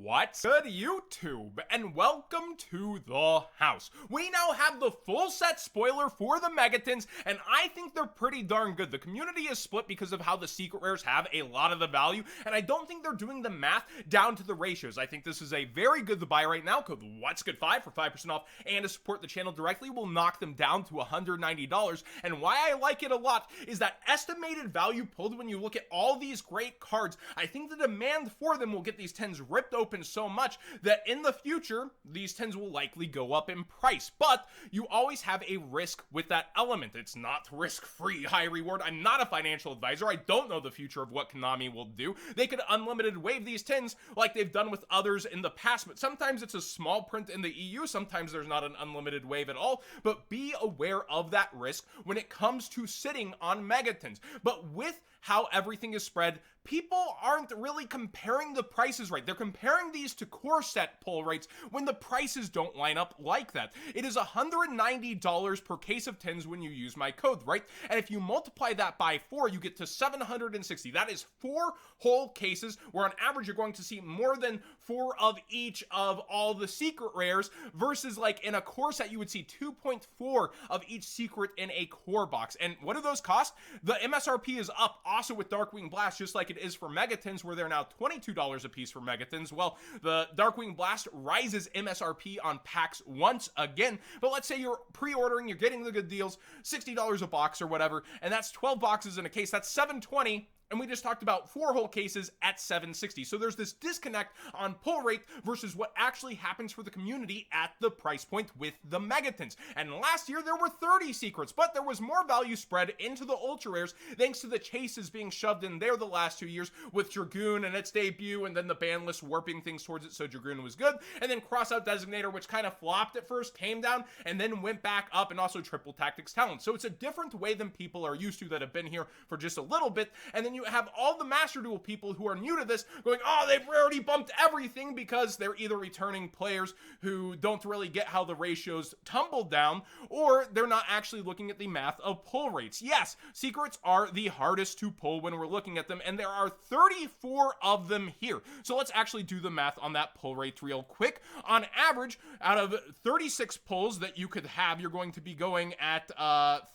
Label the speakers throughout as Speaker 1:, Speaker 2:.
Speaker 1: What's good, YouTube, and welcome to the house. We now have the full set spoiler for the Megatins, and I think they're pretty darn good. The community is split because of how the secret rares have a lot of the value, and I don't think they're doing the math down to the ratios. I think this is a very good to buy right now. Code What's Good 5 for 5% off, and to support the channel directly will knock them down to $190. And why I like it a lot is that estimated value pulled when you look at all these great cards. I think the demand for them will get these 10s ripped open so much that in the future, these 10s will likely go up in price. But you always have a risk with that element. It's not risk-free high reward. I'm not a financial advisor. I don't know the future of what Konami will do. They could unlimited wave these 10s like they've done with others in the past, but sometimes it's a small print in the EU. Sometimes there's not an unlimited wave at all, but be aware of that risk when it comes to sitting on Megatins. But with how everything is spread, people aren't really comparing the prices right. They're comparing these to core set pull rates when the prices don't line up like that. It is $190 per case of 10s when you use my code, right? And if you multiply that by 4, you get to 760. That is 4 whole cases where on average you're going to see more than 4 of each of all the secret rares versus like in a core set you would see 2.4 of each secret in a core box. And what do those cost? The MSRP is up also with Darkwing Blast, just like it is for Megatins, where they're now $22 a piece for Megatins. Well, the Darkwing Blast rises MSRP on packs once again, but let's say you're pre-ordering, you're getting the good deals, $60 a box or whatever, and that's 12 boxes in a case, that's $720. And we just talked about 4 whole cases at $760. So there's this disconnect on pull rate versus what actually happens for the community at the price point with the Megatins. And last year there were 30 secrets, but there was more value spread into the ultra rares thanks to the chases being shoved in there the last 2 years with Dragoon and its debut, and then the ban list warping things towards it, so Dragoon was good. And then Crossout Designator, which kind of flopped at first, came down, and then went back up, and also Triple Tactics Talent. So it's a different way than people are used to that have been here for just a little bit. And then you have all the Master Duel people who are new to this going, oh, they've already bumped everything because they're either returning players who don't really get how the ratios tumble down, or they're not actually looking at the math of pull rates. Yes, secrets are the hardest to pull when we're looking at them, and there are 34 of them here. So let's actually do the math on that pull rate real quick. On average, out of 36 pulls that you could have, you're going to be going at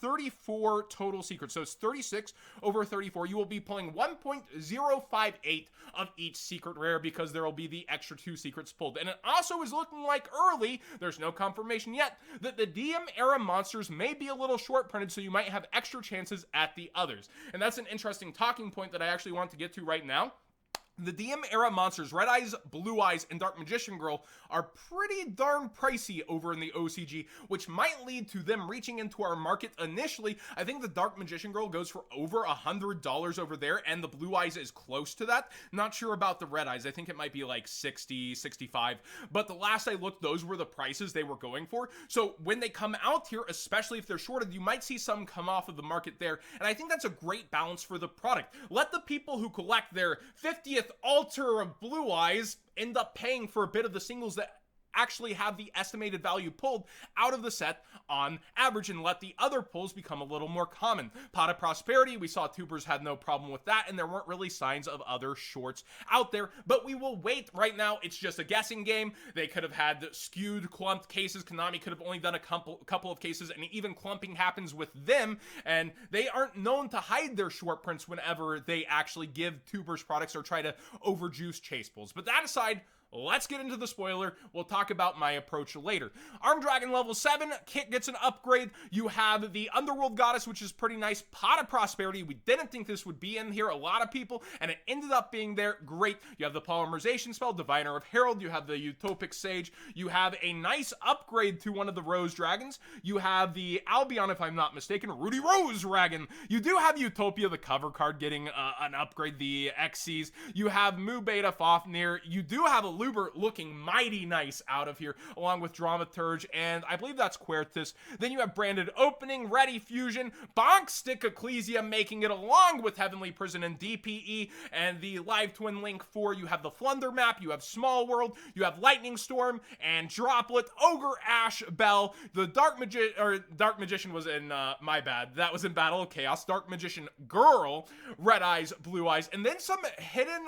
Speaker 1: 34 total secrets. So it's 36 over 34. You will be pulling 1.058 of each secret rare because there will be the extra 2 secrets pulled. And it also is looking like early, there's no confirmation yet, that the DM era monsters may be a little short printed, so you might have extra chances at the others. And that's an interesting talking point that I actually want to get to right now. The DM era monsters, Red Eyes, Blue Eyes, and Dark Magician Girl are pretty darn pricey over in the OCG, which might lead to them reaching into our market initially. I think the Dark Magician Girl goes for over $100 over there, and the Blue Eyes is close to that. Not sure about the Red Eyes. I think it might be like 60, 65, but the last I looked, those were the prices they were going for. So when they come out here, especially if they're shorted, you might see some come off of the market there, and I think that's a great balance for the product. Let the people who collect their 50th altar of Blue Eyes end up paying for a bit of the singles that actually have the estimated value pulled out of the set on average, and let the other pulls become a little more common. Pot of Prosperity, we saw tubers had no problem with that, and there weren't really signs of other shorts out there, but we will wait. Right now it's just a guessing game. They could have had skewed clumped cases. Konami could have only done a couple of cases, and even clumping happens with them, and they aren't known to hide their short prints whenever they actually give tubers products or try to overjuice chase pulls. But that aside, let's get into the spoiler. We'll talk about my approach later. Armed Dragon level 7, Kit gets an upgrade. You have the Underworld Goddess, which is pretty nice. Pot of Prosperity, we didn't think this would be in here, a lot of people, and it ended up being there. Great. You have the Polymerization spell, Diviner of Herald. You have the Utopic Sage. You have a nice upgrade to one of the Rose Dragons. You have the Albion, if I'm not mistaken, Rudy Rose Dragon. You do have Utopia, the cover card, getting an upgrade, the Xyz. You have Mu Beta Fafnir. You do have a Luber looking mighty nice out of here, along with Dramaturge, and I believe that's Quertus. Then you have Branded Opening, Ready Fusion, Bonk Stick Ecclesia making it, along with Heavenly Prison and DPE, and the Live Twin Link 4. You have the Flunder map, you have Small World, you have Lightning Storm, and Droplet, Ogre Ash Bell, the Dark Magician was in, my bad, that was in Battle of Chaos, Dark Magician Girl, Red Eyes, Blue Eyes, and then some hidden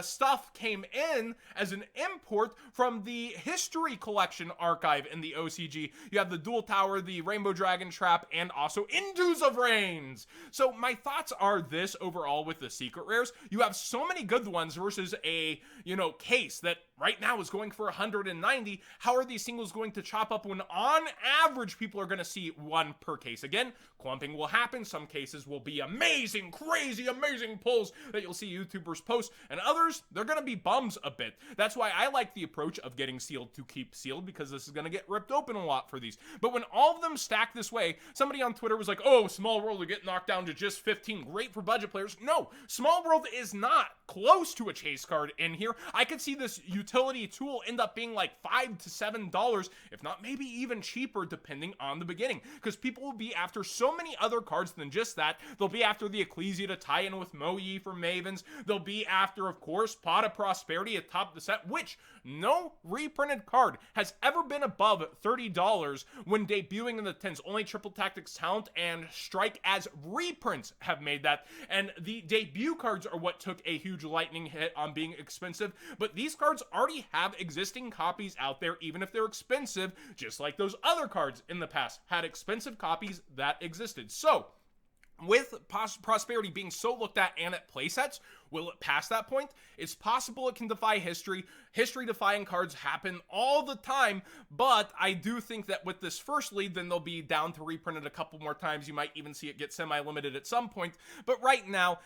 Speaker 1: stuff came in as an import from the History Collection archive in the OCG. You have the Dual Tower, the Rainbow Dragon Trap, and also Indues of Rains. So my thoughts are this overall with the secret rares. You have so many good ones versus a, case that right now is going for 190. How are these singles going to chop up when on average people are going to see one per case? Again, clumping will happen. Some cases will be amazing, crazy, amazing pulls that you'll see YouTubers post, and others, they're going to be bums a bit. That's why I like the approach of getting sealed to keep sealed, because this is going to get ripped open a lot for these. But when all of them stack this way, somebody on Twitter was like, oh, Small World will get knocked down to just 15. Great for budget players. No, Small World is not close to a chase card in here. I could see this utility tool end up being like $5 to $7, if not maybe even cheaper, depending on the beginning, because people will be after so many other cards than just that. They'll be after the Ecclesia to tie in with Moe for Mavens. They'll be after, of course, Pot of Prosperity atop the set, which no reprinted card has ever been above $30 when debuting in the 10s. Only Triple Tactics Talent and Strike as reprints have made that, and the debut cards are what took a huge lightning hit on being expensive, but these cards already have existing copies out there, even if they're expensive, just like those other cards in the past had expensive copies that existed. So with Prosperity being so looked at and at playsets, will it pass that point? It's possible it can defy history. History-defying cards happen all the time, but I do think that with this first lead, then they'll be down to reprint it a couple more times. You might even see it get semi-limited at some point. But right now,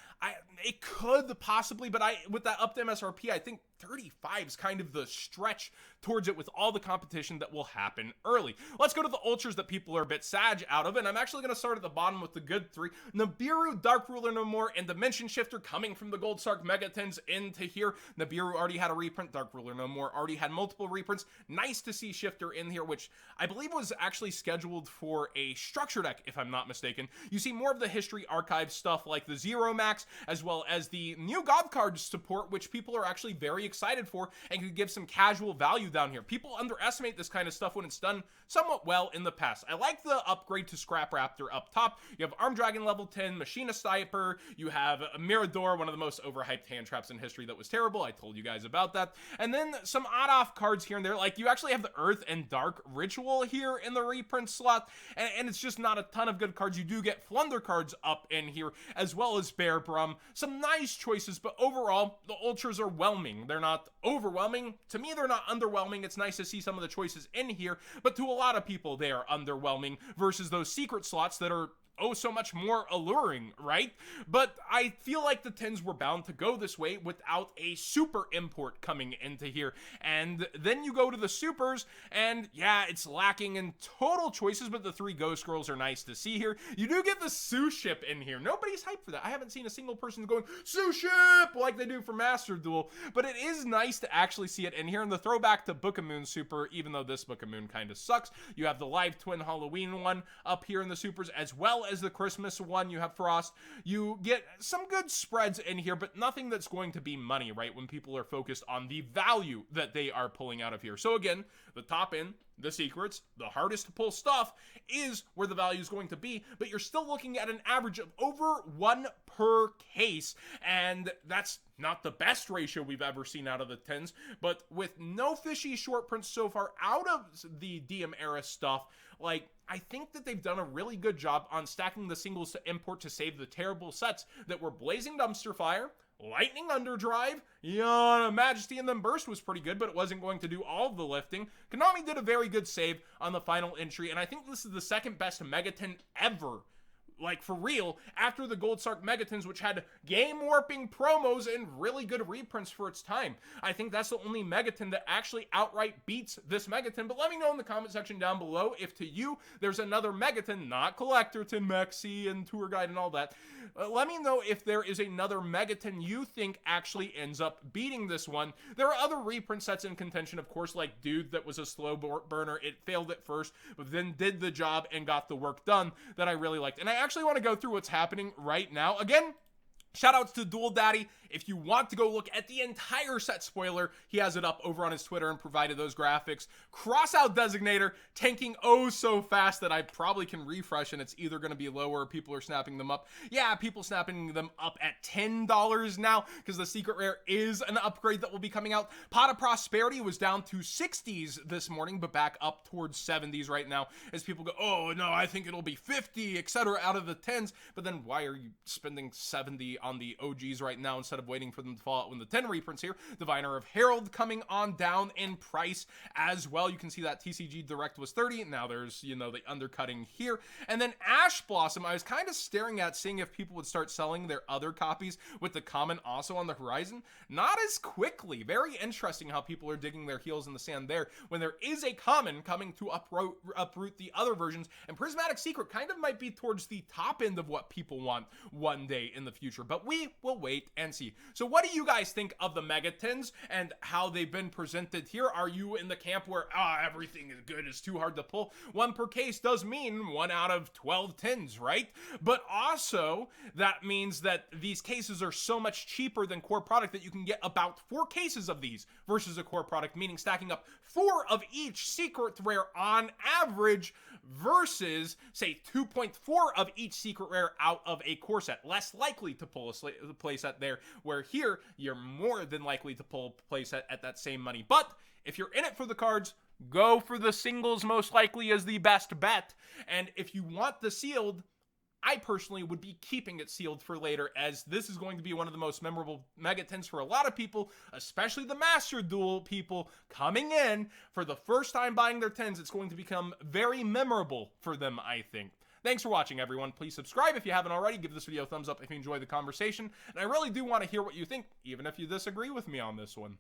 Speaker 1: it could possibly, but with that up to MSRP, I think 35 is kind of the stretch towards it with all the competition that will happen early. Let's go to the ultras that people are a bit sag out of, and I'm actually going to start at the bottom with the good three. Nibiru, Dark Ruler No More, and Dimension Shifter coming from the Gold Sark Megatins into here. Nibiru already had a reprint. Dark Ruler No More already had multiple reprints. Nice to see Shifter in here, which I believe was actually scheduled for a structure deck, if I'm not mistaken. You see more of the History Archive stuff like the Zero Max, as well as the new God card support, which people are actually very excited for and could give some casual value down here. People underestimate this kind of stuff when it's done somewhat well in the past. I like the upgrade to Scrap Raptor up top. You have Arm Dragon level 10, Machinist Sniper, you have Mirador, one of the most overhyped hand traps in history that was terrible. I told you guys about that. And then some odd-off cards here and there. Like, you actually have the Earth and Dark Ritual here in the reprint slot, and it's just not a ton of good cards. You do get Flunder cards up in here, as well as Bear Brum. Some nice choices, but overall, the Ultras are whelming. They're not overwhelming. To me, they're not underwhelming. It's nice to see some of the choices in here, but to a lot of people, they are underwhelming versus those secret slots that are so much more alluring, right? But I feel like the 10s were bound to go this way without a super import coming into here. And then you go to the supers, and yeah, it's lacking in total choices, but the 3 Ghost Girls are nice to see here. You do get the Sue ship in here. Nobody's hyped for that. I haven't seen a single person going, Sue ship, like they do for Master Duel, but it is nice to actually see it in here. And the throwback to Book of Moon super, even though this Book of Moon kind of sucks. You have the Live Twin Halloween one up here in the supers, as well as the Christmas one. You have Frost. You get some good spreads in here, but nothing that's going to be money, right? When people are focused on the value that they are pulling out of here. So again, the top end, the secrets, the hardest to pull stuff is where the value is going to be, but you're still looking at an average of over 1 per case, and that's not the best ratio we've ever seen out of the 10s, but with no fishy short prints so far out of the DM era stuff, like, I think that they've done a really good job on stacking the singles to import to save the terrible sets that were Blazing Dumpster Fire, Lightning Underdrive, Majesty and then Burst was pretty good, but it wasn't going to do all of the lifting. Konami did a very good save on the final entry, and I think this is the second best Megatin ever. Like, for real, after the Gold Sark Megatins, which had game-warping promos and really good reprints for its time. I think that's the only Megatin that actually outright beats this Megatin, but let me know in the comment section down below if to you there's another Megatin, not Collectorton, Mexi, and Tour Guide and all that. Let me know if there is another Megatin you think actually ends up beating this one. There are other reprint sets in contention, of course, like Dude, that was a slow burner. It failed at first, but then did the job and got the work done that I really liked. And I actually want to go through what's happening right now. Again, Shoutouts to Dual Daddy. If you want to go look at the entire set spoiler, he has it up over on his Twitter and provided those graphics. Crossout Designator, tanking oh so fast that I probably can refresh and it's either going to be lower or people are snapping them up. Yeah, people snapping them up at $10 now because the secret rare is an upgrade that will be coming out. Pot of Prosperity was down to 60s this morning, but back up towards 70s right now as people go, oh no, I think it'll be 50, etc. out of the 10s. But then why are you spending 70 on the OGs right now instead of waiting for them to fall out when the 10 reprints here? Diviner of Herald coming on down in price as well. You can see that TCG Direct was 30. Now there's, you know, the undercutting here. And then Ash Blossom, I was kind of staring at seeing if people would start selling their other copies with the common also on the horizon. Not as quickly. Very interesting how people are digging their heels in the sand there when there is a common coming to uproot the other versions. And Prismatic Secret kind of might be towards the top end of what people want one day in the future. But we will wait and see. So what do you guys think of the Megatins and how they've been presented here? Are you in the camp where everything is good, it's too hard to pull? One per case does mean 1 out of 12 tins, right? But also that means that these cases are so much cheaper than core product that you can get about 4 cases of these versus a core product, meaning stacking up 4 of each secret rare on average versus say 2.4 of each secret rare out of a core set. Less likely to pull a play set there, where here you're more than likely to pull a play set at that same money. But if you're in it for the cards, go for the singles, most likely as the best bet. And if you want the sealed, I personally would be keeping it sealed for later, as this is going to be one of the most memorable Megatins for a lot of people, especially the Master Duel people coming in for the first time buying their tins. It's going to become very memorable for them, I think. Thanks for watching, everyone. Please subscribe if you haven't already. Give this video a thumbs up if you enjoy the conversation. And I really do want to hear what you think, even if you disagree with me on this one.